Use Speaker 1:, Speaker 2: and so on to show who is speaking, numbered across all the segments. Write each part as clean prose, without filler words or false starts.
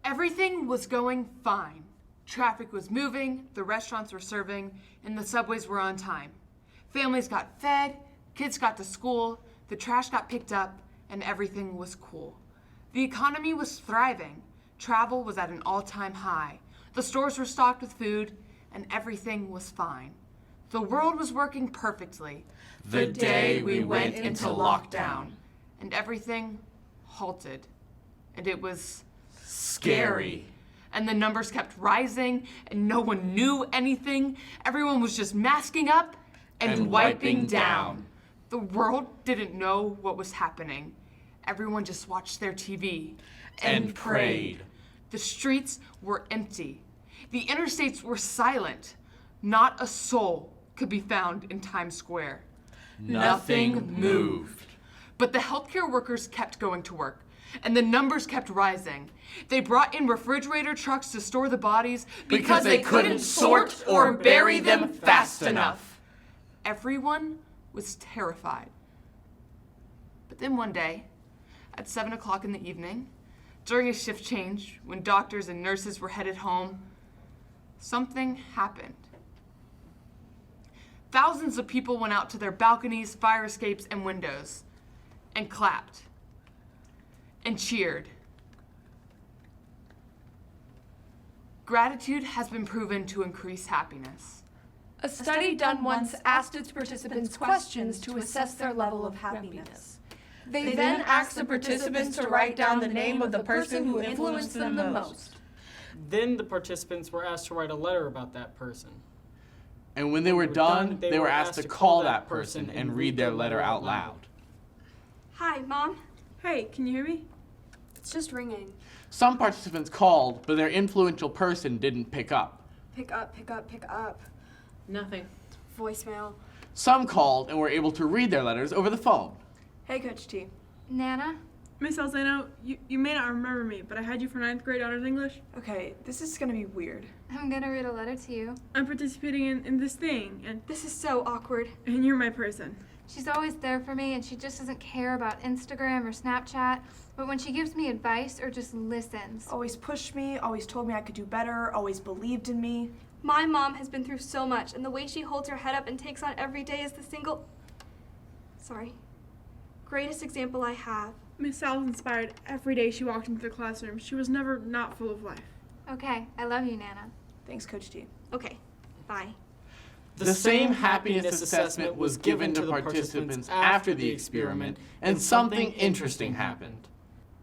Speaker 1: Everything was going fine. Traffic was moving, the restaurants were serving, and the subways were on time. Families got fed, kids got to school, the trash got picked up, and everything was cool. The economy was thriving. Travel was at an all-time high. The stores were stocked with food, and everything was fine. The world was working perfectly.
Speaker 2: The day we went into lockdown.
Speaker 1: And everything halted. And it was
Speaker 2: Scary.
Speaker 1: And the numbers kept rising, and no one knew anything. Everyone was just masking up and wiping down. The world didn't know what was happening. Everyone just watched their TV
Speaker 2: And prayed.
Speaker 1: The streets were empty. The interstates were silent. Not a soul could be found in Times Square.
Speaker 2: Nothing moved.
Speaker 1: But the healthcare workers kept going to work, and the numbers kept rising. They brought in refrigerator trucks to store the bodies
Speaker 2: Because they couldn't sort or bury them fast enough.
Speaker 1: Everyone was terrified. But then one day, at 7 o'clock in the evening, during a shift change, when doctors and nurses were headed home, something happened. Thousands of people went out to their balconies, fire escapes, and windows, and clapped, and cheered. Gratitude has been proven to increase happiness.
Speaker 3: A study done once asked its participants questions to assess their level of happiness. They then asked the participants to write down the name of the person who influenced them the most.
Speaker 4: Then the participants were asked to write a letter about that person.
Speaker 2: And when they were done, they were asked to call that person and read their letter out loud.
Speaker 5: Hi, Mom.
Speaker 6: Hey, can you hear me?
Speaker 5: It's just ringing.
Speaker 2: Some participants called, but their influential person didn't pick up.
Speaker 5: Pick up, pick up, pick up.
Speaker 6: Nothing.
Speaker 5: Voicemail.
Speaker 2: Some called and were able to read their letters over the phone.
Speaker 5: Hey, Coach T.
Speaker 3: Nana?
Speaker 6: Miss Alzano, you may not remember me, but I had you for 9th grade honors English.
Speaker 5: Okay, this is gonna be weird.
Speaker 3: I'm gonna read a letter to you.
Speaker 6: I'm participating in this thing, and
Speaker 5: This is so awkward.
Speaker 6: you're my person.
Speaker 3: She's always there for me, and she just doesn't care about Instagram or Snapchat. But when she gives me advice or just listens,
Speaker 7: Always pushed me, always told me I could do better, always believed in me.
Speaker 5: My mom has been through so much, and the way she holds her head up and takes on every day is the greatest example I have.
Speaker 6: Miss Sal was inspired every day she walked into the classroom. She was never not full of life.
Speaker 3: okay, I love you, Nana.
Speaker 7: Thanks, Coach T.
Speaker 5: Okay, bye.
Speaker 2: The same happiness assessment was given to participants after the experiment, and something interesting happened.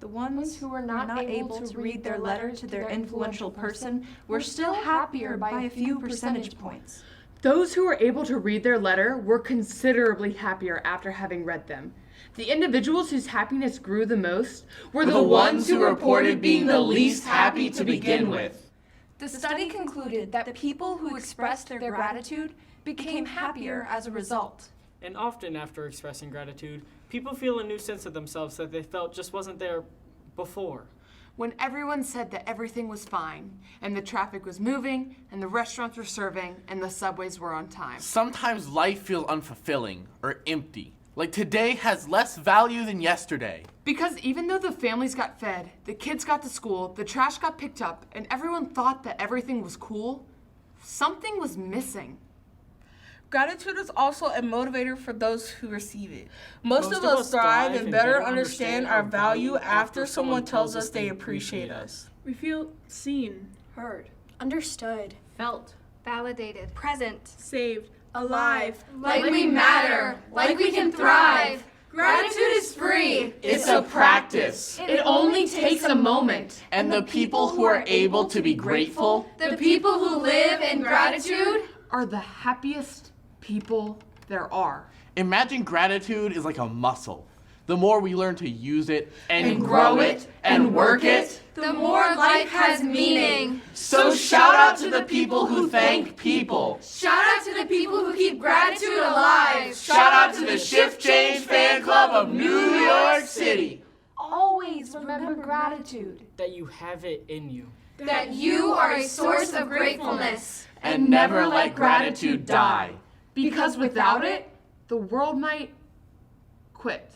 Speaker 8: The ones who were not able to read their letter to their influential person were still happier by a few percentage points.
Speaker 1: Those who were able to read their letter were considerably happier after having read them. The individuals whose happiness grew the most were
Speaker 2: The ones who reported being the least happy to begin with.
Speaker 3: The study concluded that people who expressed their gratitude
Speaker 8: Became happier as a result.
Speaker 4: And often after expressing gratitude, people feel a new sense of themselves that they felt just wasn't there before.
Speaker 1: when everyone said that everything was fine, and the traffic was moving, and the restaurants were serving, and the subways were on time.
Speaker 2: Sometimes life feels unfulfilling or empty. Like today has less value than yesterday.
Speaker 1: Because even though the families got fed, the kids got to school, the trash got picked up, and everyone thought that everything was cool, something was missing.
Speaker 9: Gratitude is also a motivator for those who receive it. Most of us thrive and better understand our value after someone tells us they appreciate us.
Speaker 6: We feel seen,
Speaker 5: Heard. Understood.
Speaker 3: felt validated,
Speaker 5: Present.
Speaker 6: saved,
Speaker 5: Alive.
Speaker 3: like we matter, like we can thrive. Gratitude is free.
Speaker 2: It's a practice.
Speaker 1: It only takes a moment.
Speaker 2: And the people who are able to be grateful
Speaker 3: The people who live in gratitude
Speaker 1: Are the happiest people there are.
Speaker 2: Imagine gratitude is like a muscle. The more we learn to use it
Speaker 1: And grow it and work it,
Speaker 3: the more life has meaning.
Speaker 2: So shout out to the people who thank people.
Speaker 3: Shout out to the people who keep gratitude alive.
Speaker 2: Shout out to the Shift Change Fan Club of New York City.
Speaker 8: Always remember gratitude.
Speaker 4: That you have it in you.
Speaker 3: That you are a source of gratefulness.
Speaker 2: And never let gratitude die.
Speaker 1: because without it, the world might quit.